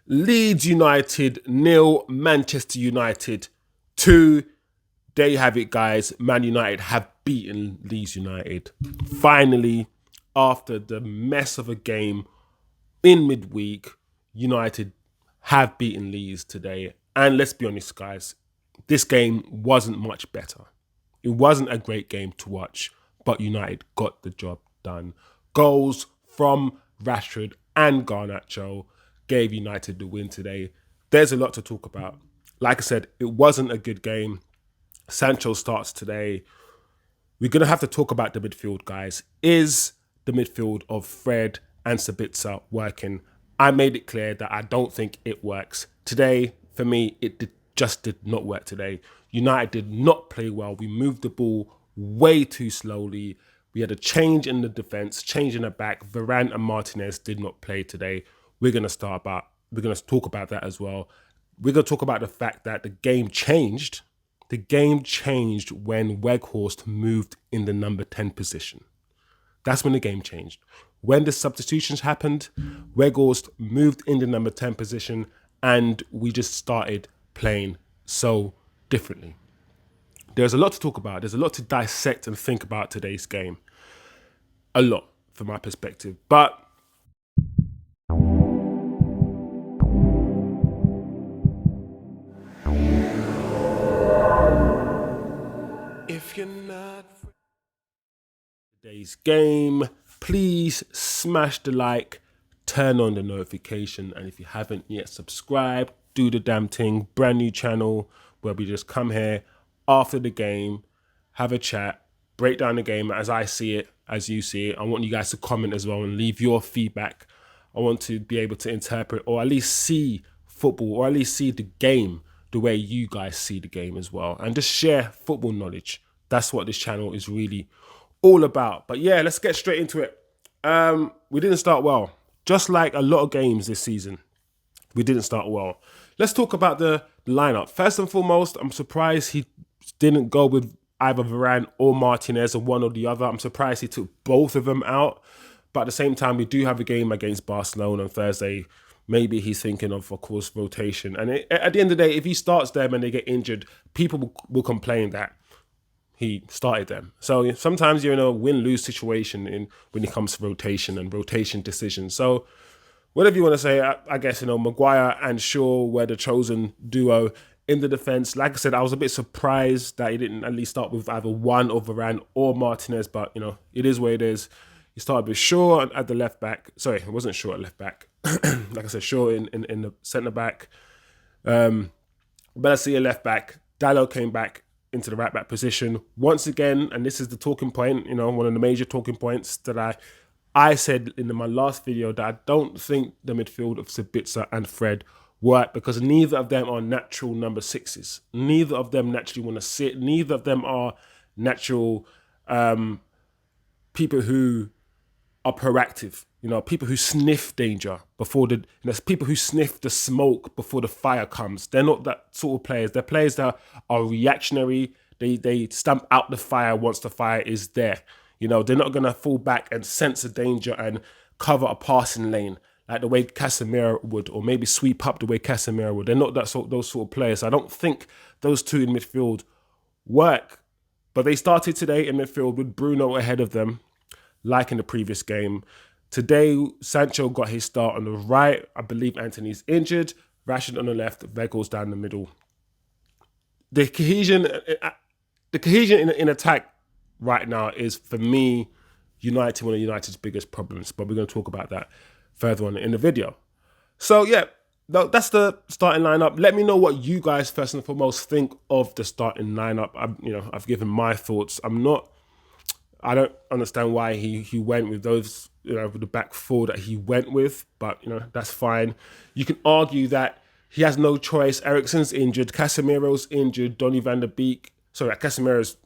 Leeds United 0, Manchester United 2. There you have it, guys. Man United have beaten Leeds United. Finally, after the mess of a game in midweek, United have beaten Leeds today. And let's be honest, guys, this game wasn't much better. It wasn't a great game to watch, but United got the job done. Goals from Rashford and Garnacho gave United the win today. There's a lot to talk about. Like I said, it wasn't a good game. Sancho starts today. We're going to have to talk about the midfield, guys. Is the midfield of Fred and Sabitzer working? I made it clear that I don't think it works. Today, for me, it just did not work today. United did not play well. We moved the ball way too slowly. We had a change in the defence, change in the back. Varane and Martinez did not play today. We're going to talk about that as well. We're going to talk about the fact that the game changed. The game changed when Weghorst moved in the number 10 position. That's when the game changed. When the substitutions happened, Weghorst moved in the number 10 position and we just started playing so differently. There's a lot to talk about. There's a lot to dissect and think about today's game. A lot from my perspective. But if you're not today's game, please smash the like, turn on the notification, and if you haven't yet subscribed, do the damn thing. Brand new channel where we just come here after the game, have a chat, break down the game as I see it, as you see it. I want you guys to comment as well and leave your feedback. I want to be able to interpret or at least see football or at least see the game the way you guys see the game as well, and just share football knowledge. That's what this channel is really all about. But yeah, let's get straight into it. We didn't start well. Just like a lot of games this season, we didn't start well. Let's talk about the lineup. First and foremost, I'm surprised he didn't go with either Varane or Martinez or one or the other. I'm surprised he took both of them out. But at the same time, we do have a game against Barcelona on Thursday. Maybe he's thinking of course, rotation. And at the end of the day, if he starts them and they get injured, people will complain that he started them. So sometimes you're in a win-lose situation when it comes to rotation and rotation decisions. So whatever you want to say, I guess, Maguire and Shaw were the chosen duo in the defence. Like I said, I was a bit surprised that he didn't at least start with either one of Varane or Martinez, but, it is what it is. He started with Shaw at the left back. Sorry, it wasn't Shaw at left back. Like I said, Shaw in the centre back. Bellasia left back. Dalot came back into the right back position. Once again, and this is the talking point, one of the major talking points that I said in my last video, that I don't think the midfield of Sabitzer and Fred work because neither of them are natural number sixes. Neither of them naturally want to sit. Neither of them are natural people who are proactive. People who sniff danger before people who sniff the smoke before the fire comes. They're not that sort of players. They're players that are reactionary. They stamp out the fire once the fire is there. They're not going to fall back and sense a danger and cover a passing lane like the way Casemiro would, or maybe sweep up the way Casemiro would. They're not those sort of players. I don't think those two in midfield work. But they started today in midfield with Bruno ahead of them, like in the previous game. Today, Sancho got his start on the right. I believe Anthony's injured. Rashford on the left. Weghorst down the middle. The cohesion in attack right now is, for me, one of United's biggest problems. But we're going to talk about that further on in the video. So yeah, that's the starting lineup. Let me know what you guys first and foremost think of the starting lineup. I've given my thoughts. I don't understand why he went with those, with the back four that he went with, but, that's fine. You can argue that he has no choice. Eriksen's injured, Casemiro's injured, Donny van der Beek, Casemiro's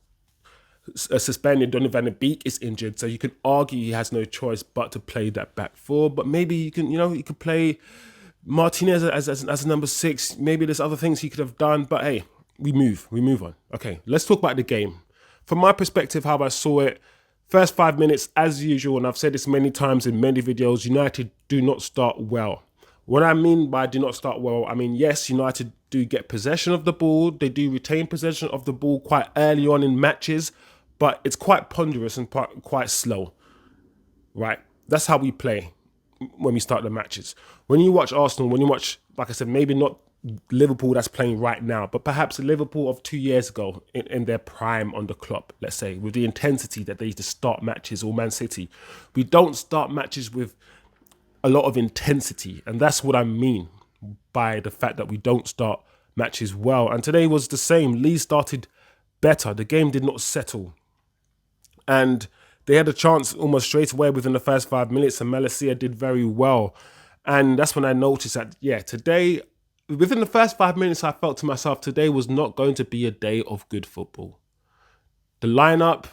suspended, Donny van der Beek is injured, so you can argue he has no choice but to play that back four, but maybe you could play Martinez as a number 6. Maybe there's other things he could have done, but hey, we move on. Okay, let's talk about the game. From my perspective, how I saw it, first 5 minutes, as usual, and I've said this many times in many videos, United do not start well. What I mean by do not start well, I mean, yes, United do get possession of the ball. They do retain possession of the ball quite early on in matches, but it's quite ponderous and quite slow, right? That's how we play when we start the matches. When you watch Arsenal, when you watch, like I said, maybe not Liverpool that's playing right now, but perhaps the Liverpool of 2 years ago in their prime under Klopp, let's say, with the intensity that they used to start matches, or Man City, we don't start matches with a lot of intensity. And that's what I mean by the fact that we don't start matches well. And today was the same. Leeds started better. The game did not settle. And they had a chance almost straight away within the first 5 minutes, and Malacia did very well. And that's when I noticed that, yeah, today, within the first 5 minutes, I felt to myself, today was not going to be a day of good football. The lineup,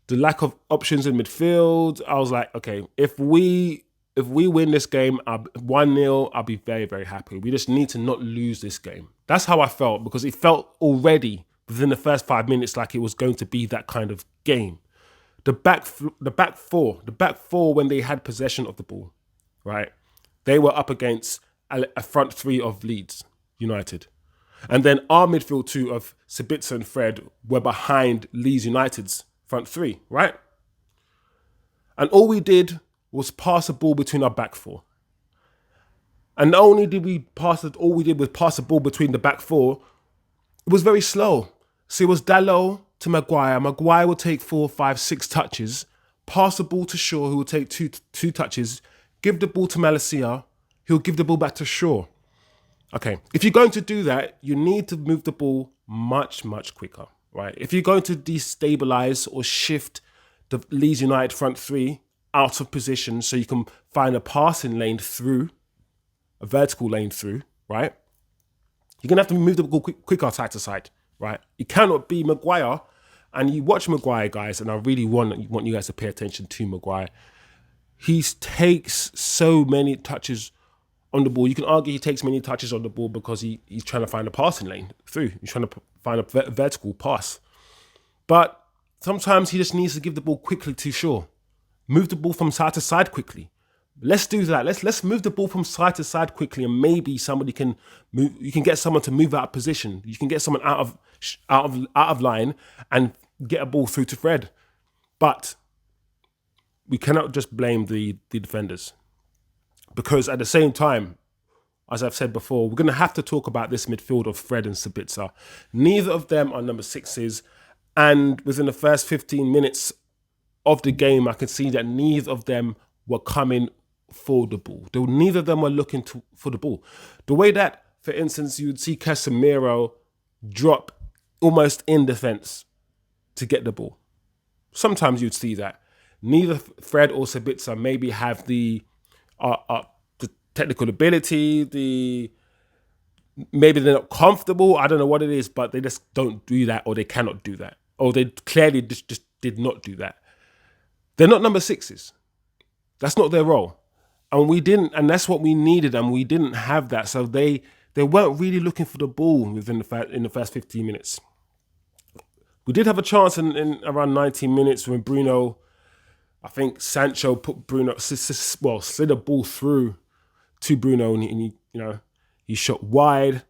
the lack of options in midfield, I was like, okay, if we win this game 1-0, I'll be very, very happy. We just need to not lose this game. That's how I felt, because it felt already within the first 5 minutes like it was going to be that kind of game. The back four when they had possession of the ball, right? They were up against a front three of Leeds United. And then our midfield two of Sabitzer and Fred were behind Leeds United's front three, right? And all we did was pass the ball between our back four. And not only did we pass it, all we did was pass the ball between the back four. It was very slow. So it was Dalot to Maguire. Maguire will take 4, 5, 6 touches, pass the ball to Shaw, who will take two touches, give the ball to Malacia, he'll give the ball back to Shaw. Okay, if you're going to do that, you need to move the ball much, much quicker, right? If you're going to destabilize or shift the Leeds United front three out of position so you can find a passing lane through, a vertical lane through, right? You're going to have to move the ball quicker side to side, right? It cannot be Maguire. And you watch Maguire, guys, and I really want you guys to pay attention to Maguire. He takes so many touches on the ball. You can argue he takes many touches on the ball because he's trying to find a passing lane through. He's trying to find a vertical pass. But sometimes he just needs to give the ball quickly to Shaw. Move the ball from side to side quickly. Let's do that. Let's move the ball from side to side quickly, and maybe somebody can move. You can get someone to move out of position. You can get someone out of line and get a ball through to Fred. But we cannot just blame the defenders, because at the same time, as I've said before, we're going to have to talk about this midfield of Fred and Sabitzer. Neither of them are number 6s, and within the first 15 minutes of the game, I can see that neither of them were coming for the ball. Neither of them were looking for the ball. The way that, for instance, you'd see Casemiro drop almost in defence to get the ball. Sometimes you'd see that. Neither Fred or Sabitzer maybe have the technical ability, maybe they're not comfortable, I don't know what it is, but they just don't do that, or they cannot do that. Or they clearly just did not do that. They're not number 6s. That's not their role. And that's what we needed, and we didn't have that. So they weren't really looking for the ball in the first 15 minutes. We did have a chance in around 19 minutes when Bruno, I think Sancho put Bruno, slid a ball through to Bruno, and he shot wide.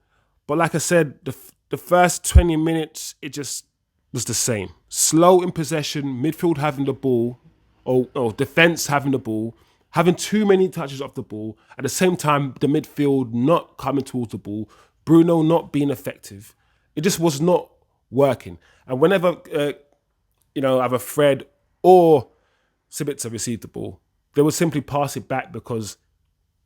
But like I said, the first 20 minutes, it just was the same. Slow in possession, midfield having the ball, or defense having the ball, having too many touches off the ball. At the same time, the midfield not coming towards the ball, Bruno not being effective. It just was not working. And whenever, either Fred or Sabitzer received the ball, they would simply pass it back because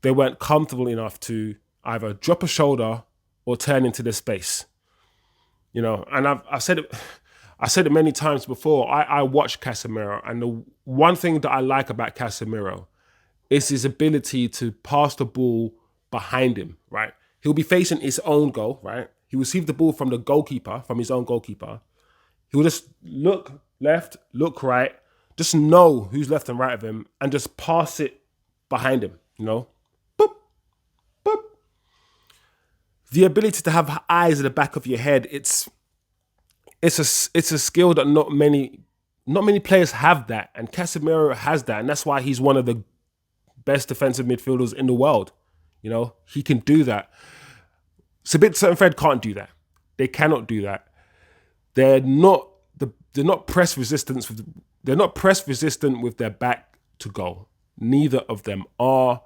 they weren't comfortable enough to either drop a shoulder or turn into the space. And I've said it many times before. I watch Casemiro, and the one thing that I like about Casemiro is his ability to pass the ball behind him, right? He'll be facing his own goal, right? He received the ball from his own goalkeeper. He'll just look left, look right, just know who's left and right of him, and just pass it behind him, Boop, boop. The ability to have eyes at the back of your head, it's a skill that not many players have that, and Casemiro has that, and that's why he's one of the best defensive midfielders in the world. You know, he can do that. Sabitzer and Fred can't do that. They cannot do that. They're not they're not press resistant with their back to goal. Neither of them are.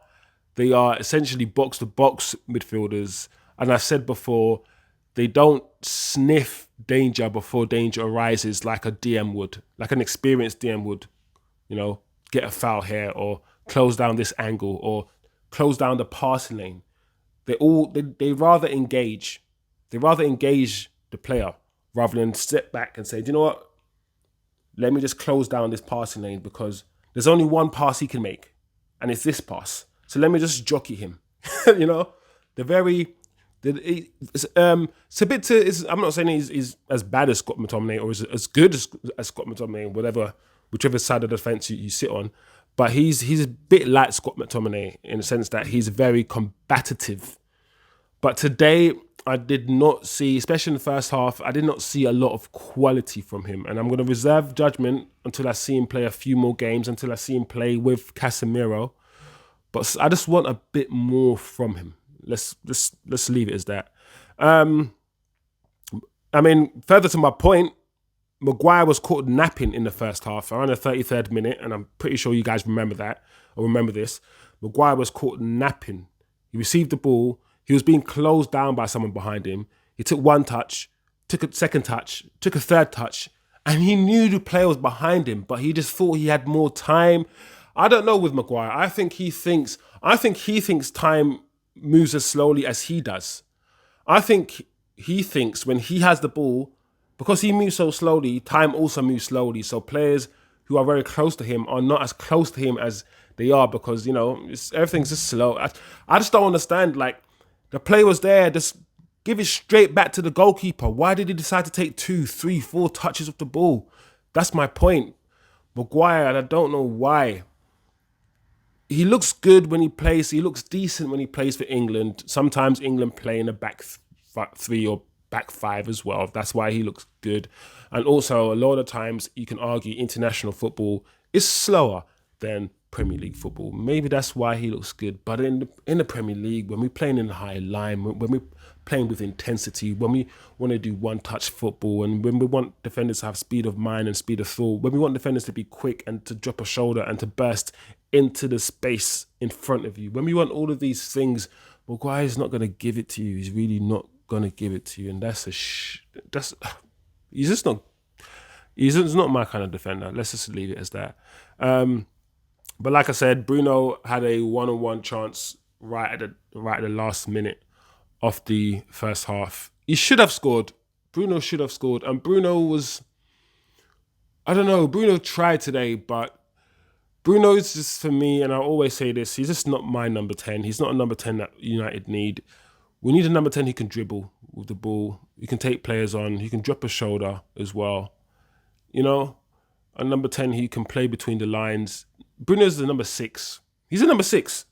They are essentially box to box midfielders. And I've said before, they don't sniff danger before danger arises like a DM would, like an experienced DM would. You know, get a foul here or close down this angle or close down the passing lane. They rather engage. They rather engage the player rather than step back and say, do you know what? Let me just close down this passing lane because there's only one pass he can make, and it's this pass. So let me just jockey him. You know, Sabitzer is. I'm not saying he's as bad as Scott McTominay or as good as Scott McTominay, whichever side of the fence you sit on. But he's a bit like Scott McTominay in the sense that he's very combative. But today, I did not see, especially in the first half, I did not see a lot of quality from him. And I'm going to reserve judgment until I see him play a few more games, until I see him play with Casemiro. But I just want a bit more from him. Let's leave it as that. I mean, further to my point, Maguire was caught napping in the first half around the 33rd minute, and I'm pretty sure you guys remember that or remember this. Maguire was caught napping. He received the ball. He was being closed down by someone behind him. He took one touch, took a second touch, took a third touch, and he knew the player was behind him, but he just thought he had more time. I don't know with Maguire. I think he thinks time moves as slowly as he does. I think he thinks when he has the ball, because he moves so slowly, time also moves slowly. So players who are very close to him are not as close to him as they are because, you know, everything's just slow. I just don't understand. Like, the play was there. Just give it straight back to the goalkeeper. Why did he decide to take 2, 3, 4 touches of the ball? That's my point. Maguire, and I don't know why. He looks good when he plays. He looks decent when he plays for England. Sometimes England play in a back 3 or back 5 as well. That's why he looks good. And also, a lot of times, you can argue international football is slower than Premier League football. Maybe that's why he looks good. But in the Premier League, when we're playing in the high line, when we're playing with intensity, when we want to do one-touch football, and when we want defenders to have speed of mind and speed of thought, when we want defenders to be quick and to drop a shoulder and to burst into the space in front of you, when we want all of these things, Maguire's not going to give it to you. He's really not going to give it to you, and he's just not my kind of defender. Let's just leave it as that. But like I said, Bruno had a one-on-one chance right at the last minute of the first half. He should have scored. Bruno should have scored. And Bruno was, I don't know, Bruno tried today, but Bruno is just, for me, and I always say this, he's just not my number 10. He's not a number 10 that United need. We need a number 10 who can dribble with the ball. He can take players on. He can drop a shoulder as well. You know, a number 10 who can play between the lines. Bruno's the number 6. He's a number 6.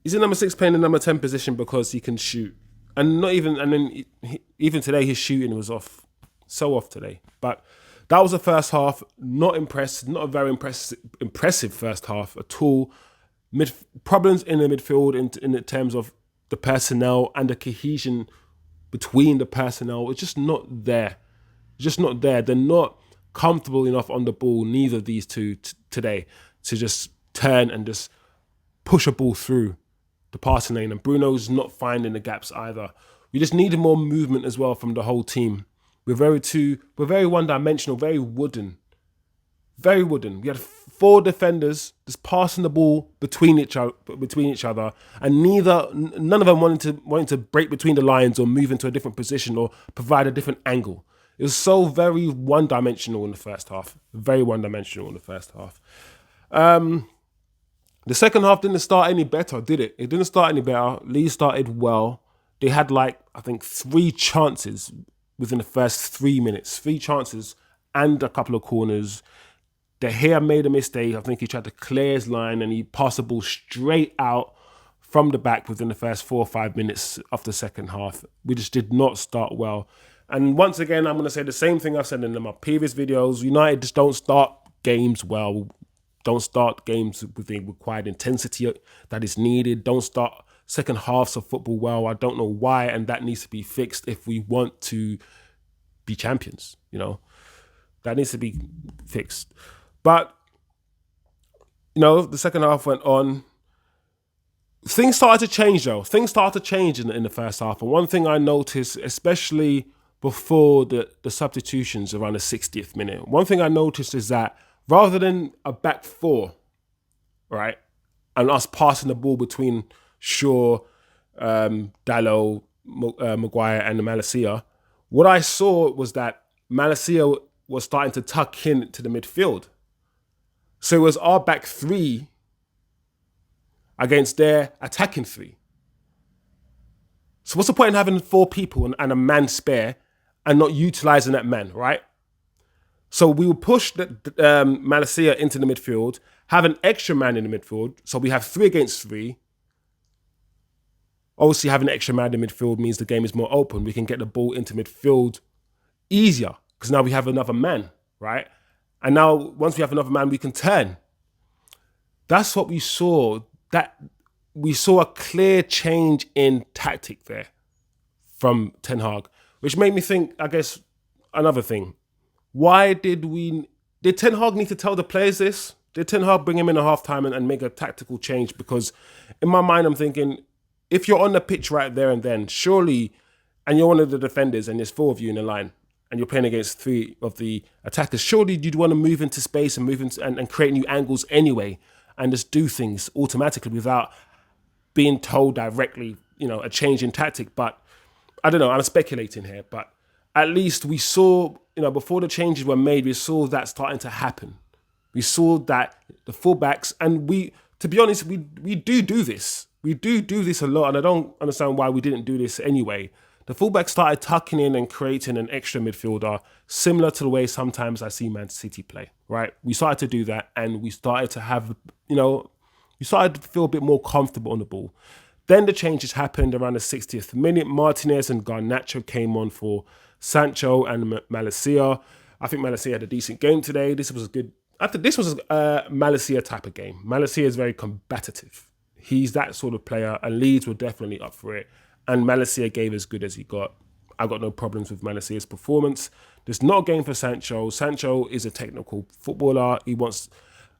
He's a number 6 playing the number 10 position because he can shoot. And even today, his shooting was off. So off today. But that was the first half. Not impressed. Not a very impressive first half at all. Problems in the midfield in terms of the personnel and the cohesion between the personnel. It's just not there. It's just not there. They're not comfortable enough on the ball, neither of these two today, to just turn and just push a ball through the passing lane. And Bruno's not finding the gaps either. We just needed more movement as well from the whole team. We're very one-dimensional, very wooden. Very wooden. We had 4 defenders just passing the ball between each other, and none of them wanting to break between the lines or move into a different position or provide a different angle. It was so very one-dimensional in the first half. Very one-dimensional in the first half. The second half didn't start any better, did it? It didn't start any better. Leeds started well. They had, I think 3 chances within the first 3 minutes. 3 chances and a couple of corners. De Gea made a mistake. I think he tried to clear his line and he passed the ball straight out from the back within the first 4 or 5 minutes of the second half. We just did not start well. And once again, I'm going to say the same thing I've said in my previous videos. United just don't start games well. Don't start games with the required intensity that is needed. Don't start second halves of football well. I don't know why, and that needs to be fixed if we want to be champions. That needs to be fixed. But the second half went on. Things started to change though. Things started to change in the first half. And one thing I noticed, especially before the substitutions around the 60th minute, one thing I noticed is that rather than a back four, right, and us passing the ball between Shaw, Dalot, Maguire and Malacia, what I saw was that Malacia was starting to tuck in to the midfield. So it was our back three against their attacking three. So what's the point in having four people and a man spare and not utilising that man, right? So we will push Malacia into the midfield, have an extra man in the midfield. So we have 3 against 3. Obviously, having an extra man in midfield means the game is more open. We can get the ball into midfield easier because now we have another man, right? And now once we have another man, we can turn. That's what we saw. That we saw a clear change in tactic there from Ten Hag, which made me think, I guess, another thing. Why did Ten Hag need to tell the players this? Did Ten Hag bring him in at halftime and make a tactical change? Because in my mind, I'm thinking, if you're on the pitch right there and then, surely, and you're one of the defenders and there's 4 of you in the line and you're playing against 3 of the attackers, surely you'd want to move into space and and create new angles anyway and just do things automatically without being told directly, a change in tactic. But I don't know, I'm speculating here, but at least we saw, before the changes were made, we saw that starting to happen. We saw that the fullbacks, and to be honest, we do this. We do this a lot, and I don't understand why we didn't do this anyway. The fullbacks started tucking in and creating an extra midfielder, similar to the way sometimes I see Man City play, right? We started to do that, and we started to have, we started to feel a bit more comfortable on the ball. Then the changes happened around the 60th minute. Martinez and Garnacho came on for Sancho and Malacia. I think Malacia had a decent game today. This was a Malacia type of game. Malacia is very combative. He's that sort of player, and Leeds were definitely up for it. And Malacia gave as good as he got. I got no problems with Malacia's performance. There's not a game for Sancho. Sancho is a technical footballer. He wants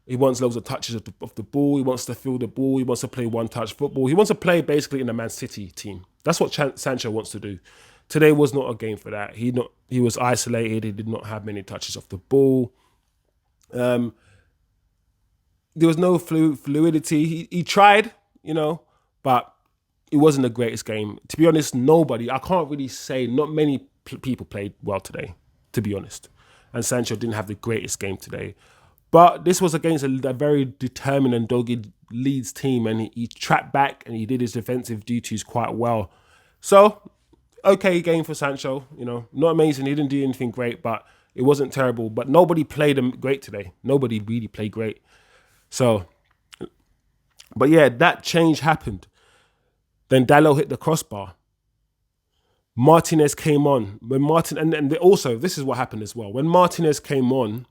loads of touches of the ball. He wants to feel the ball. He wants to play one-touch football. He wants to play basically in a Man City team. That's what Sancho wants to do. Today was not a game for that. He was isolated. He did not have many touches of the ball. There was no fluidity. He tried, but it wasn't the greatest game. To be honest, I can't really say, not many people played well today, to be honest. And Sancho didn't have the greatest game today. But this was against a very determined and dogged Leeds team, and he trapped back and he did his defensive duties quite well. So, okay game for Sancho, not amazing. He didn't do anything great, but it wasn't terrible. But nobody played him great today. Nobody really played great. So, but yeah, that change happened. Then Dalot hit the crossbar. Martinez came on. Also, this is what happened as well. When Martinez came on,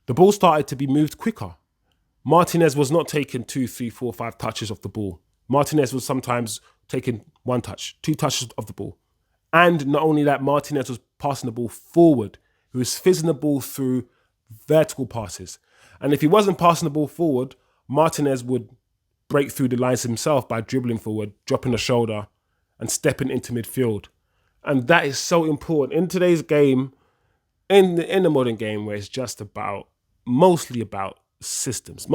the ball started to be moved quicker. Martinez was not taking 2, 3, 4, 5 touches of the ball. Martinez was sometimes taking 1 touch, 2 touches of the ball. And not only that, Martinez was passing the ball forward. He was fizzing the ball through vertical passes. And if he wasn't passing the ball forward, Martinez would break through the lines himself by dribbling forward, dropping the shoulder and stepping into midfield. And that is so important. In today's game, in the modern game where it's just mostly about systems.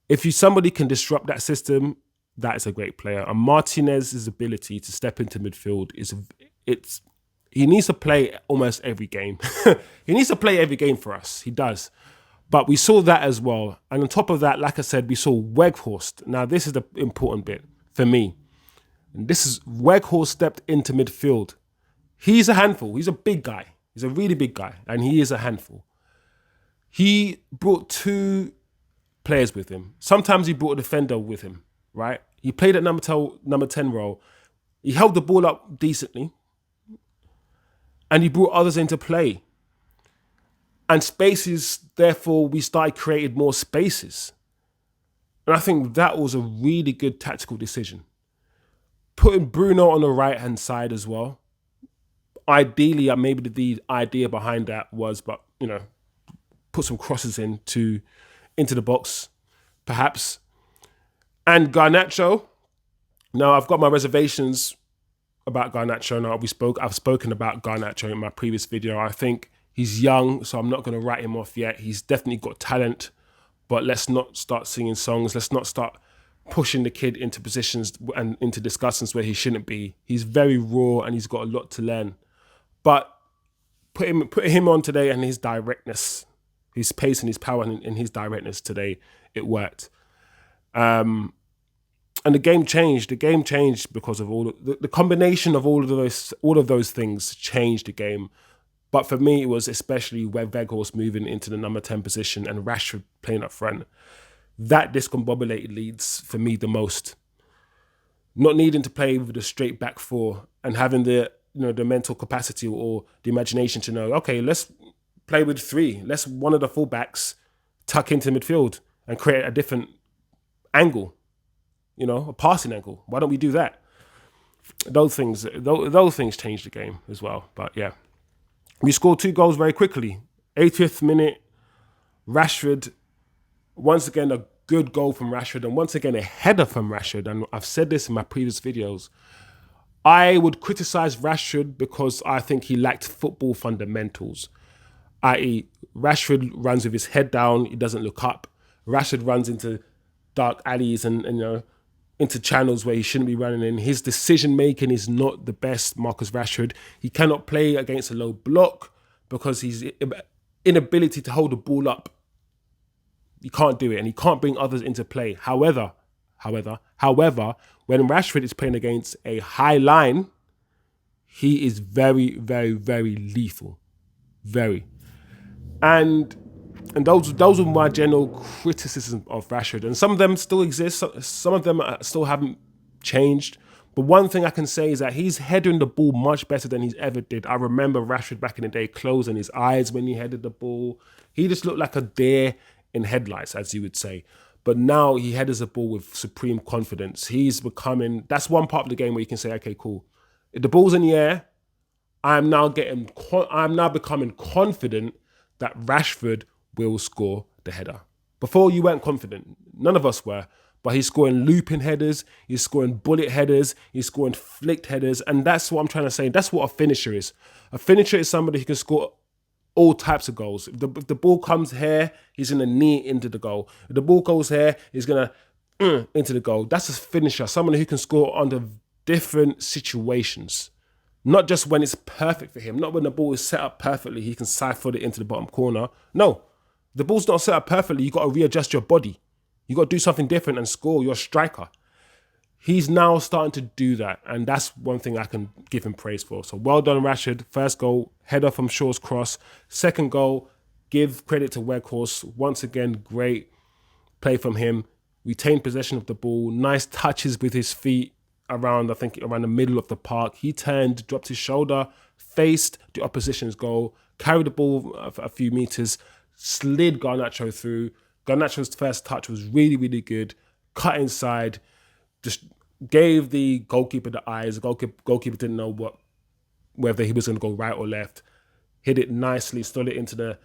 If somebody can disrupt that system, that is a great player. And Martinez's ability to step into midfield he needs to play almost every game. He needs to play every game for us. He does. But we saw that as well. And on top of that, like I said, we saw Weghorst. Now, this is the important bit for me. And this is Weghorst stepped into midfield. He's a handful. He's a big guy. He's a really big guy. And he is a handful. He brought 2 players with him. Sometimes he brought a defender with him, right? He played at number 10 role. He held the ball up decently. And he brought others into play. And spaces, therefore, we started creating more spaces. And I think that was a really good tactical decision. Putting Bruno on the right-hand side as well. Ideally, maybe the idea behind that was, but put some crosses into the box, perhaps. And Garnacho. Now, I've got my reservations about Garnacho. Now, I've spoken about Garnacho in my previous video. I think he's young, so I'm not going to write him off yet. He's definitely got talent, but let's not start singing songs. Let's not start pushing the kid into positions and into discussions where he shouldn't be. He's very raw and he's got a lot to learn. But put him on today and his directness, his pace and his power and his directness today, it worked. And the game changed. The game changed because of the combination of all of those things changed the game. But for me, it was especially where Weghorst moving into the number 10 position and Rashford playing up front. That discombobulated Leeds for me the most. Not needing to play with a straight back four and having the mental capacity or the imagination to know, okay, let's play with three. Let's one of the fullbacks tuck into midfield and create a different angle, a passing angle. Why don't we do that? Those things changed the game as well. But yeah, we scored 2 goals very quickly. 80th minute, Rashford, once again, a good goal from Rashford, and once again, a header from Rashford. And I've said this in my previous videos. I would criticize Rashford because I think he lacked football fundamentals, i.e. Rashford runs with his head down, he doesn't look up. Rashford runs into dark alleys and into channels where he shouldn't be running in. His decision making is not the best, Marcus Rashford. He cannot play against a low block because his inability to hold the ball up. He can't do it, and he can't bring others into play. However, when Rashford is playing against a high line, he is very, very, very lethal. Very. And those are my general criticisms of Rashford. And some of them still exist. Some of them still haven't changed. But one thing I can say is that he's heading the ball much better than he's ever did. I remember Rashford back in the day closing his eyes when he headed the ball. He just looked like a deer in headlights, as you would say. But now he headers the ball with supreme confidence. He's becoming, that's one part of the game where you can say, okay, cool. If the ball's in the air, I'm now becoming confident that Rashford will score the header. Before, you weren't confident. None of us were. But he's scoring looping headers, he's scoring bullet headers, he's scoring flicked headers. And that's what I'm trying to say. That's what a finisher is. A finisher is somebody who can score all types of goals. If the ball comes here, he's going to knee into the goal. If the ball goes here, he's going to into the goal. That's a finisher, someone who can score under different situations. Not just when it's perfect for him, not when the ball is set up perfectly, he can side foot it into the bottom corner. No, the ball's not set up perfectly. You got to readjust your body. You got to do something different and score. You're a striker. He's now starting to do that, and that's one thing I can give him praise for. So well done, Rashford. First goal, header from Shaw's cross. Second goal, give credit to Weghorst. Once again, great play from him. Retained possession of the ball. Nice touches with his feet around the middle of the park. He turned, dropped his shoulder, faced the opposition's goal, carried the ball a few meters, slid Garnacho through. Garnacho's first touch was really, really good. Cut inside, just gave the goalkeeper the eyes. The goalkeeper didn't know whether he was going to go right or left. Hit it nicely, slid it into the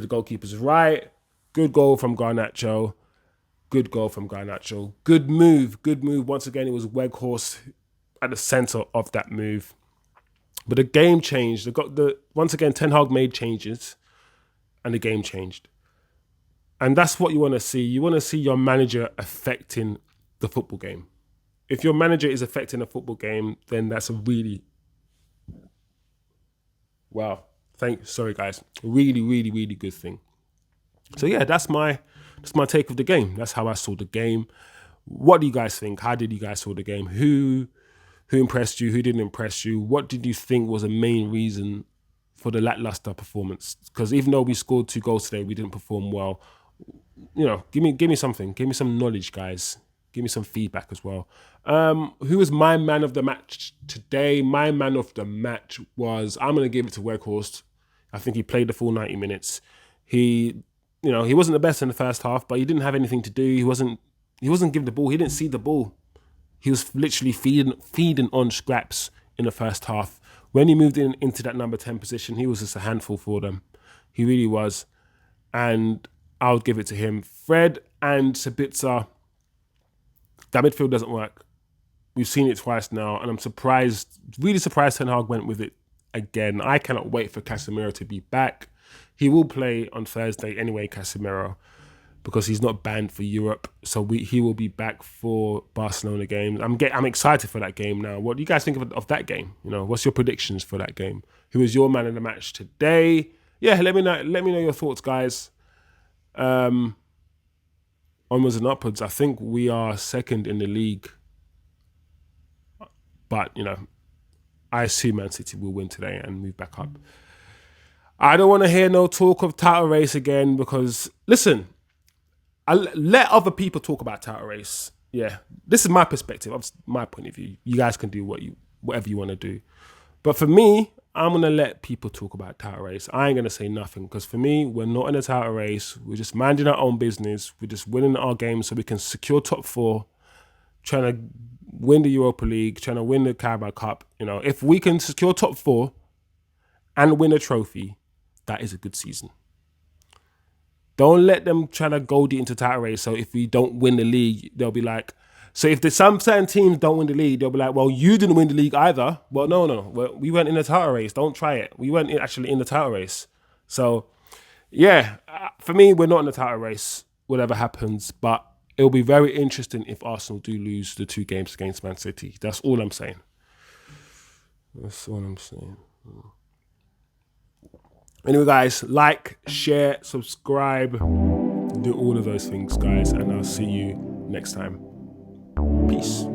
goalkeeper's right. Good goal from Garnacho. Good goal from Garnacho. Good move. Once again, it was Weghorst at the centre of that move. But the game changed. Once again, Ten Hag made changes, and the game changed. And that's what you want to see. You want to see your manager affecting the football game. If your manager is affecting a football game, then that's a really, really, really, really good thing. So yeah, that's my take of the game. That's how I saw the game. What do you guys think? How did you guys saw the game? Who impressed you? Who didn't impress you? What did you think was the main reason for the lackluster performance? Because even though we scored 2 goals today, we didn't perform well. Give me something. Give me some knowledge, guys. Give me some feedback as well. Who was my man of the match today? My man of the match was, I'm going to give it to Weghorst. I think he played the full 90 minutes. He wasn't the best in the first half, but he didn't have anything to do. He wasn't He wasn't given the ball. He didn't see the ball. He was literally feeding on scraps in the first half. When he moved into that number 10 position, he was just a handful for them. He really was. And I would give it to him. Fred and Sabitzer, that midfield doesn't work. We've seen it twice now, and I'm surprised, really surprised Ten Hag went with it again. I cannot wait for Casemiro to be back. He will play on Thursday anyway, Casemiro, because he's not banned for Europe. So he will be back for Barcelona games. I'm excited for that game now. What do you guys think of that game? You know, what's your predictions for that game? Who is your man in the match today? Yeah, let me know your thoughts, guys. Onwards and upwards. I think we are second in the league. But, you know, I assume Man City will win today and move back up. I don't want to hear no talk of title race again because, listen, I let other people talk about title race. Yeah, this is my perspective, my point of view. You guys can do whatever you want to do. But for me, I'm going to let people talk about title race. I ain't going to say nothing because for me, we're not in a title race. We're just minding our own business. We're just winning our games so we can secure top 4, trying to win the Europa League, trying to win the Carabao Cup. You know, if we can secure top 4 and win a trophy, that is a good season. Don't let them try to goad you into title race. So if we don't win the league, they'll be like, so if there's some certain teams don't win the league, they'll be like, well, you didn't win the league either. Well, no. We weren't in the title race. Don't try it. We weren't actually in the title race. So, yeah, for me, we're not in the title race, whatever happens. But it'll be very interesting if Arsenal do lose the 2 games against Man City. That's all I'm saying. Anyway, guys, like, share, subscribe, do all of those things, guys, and I'll see you next time. Peace.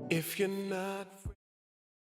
If you're not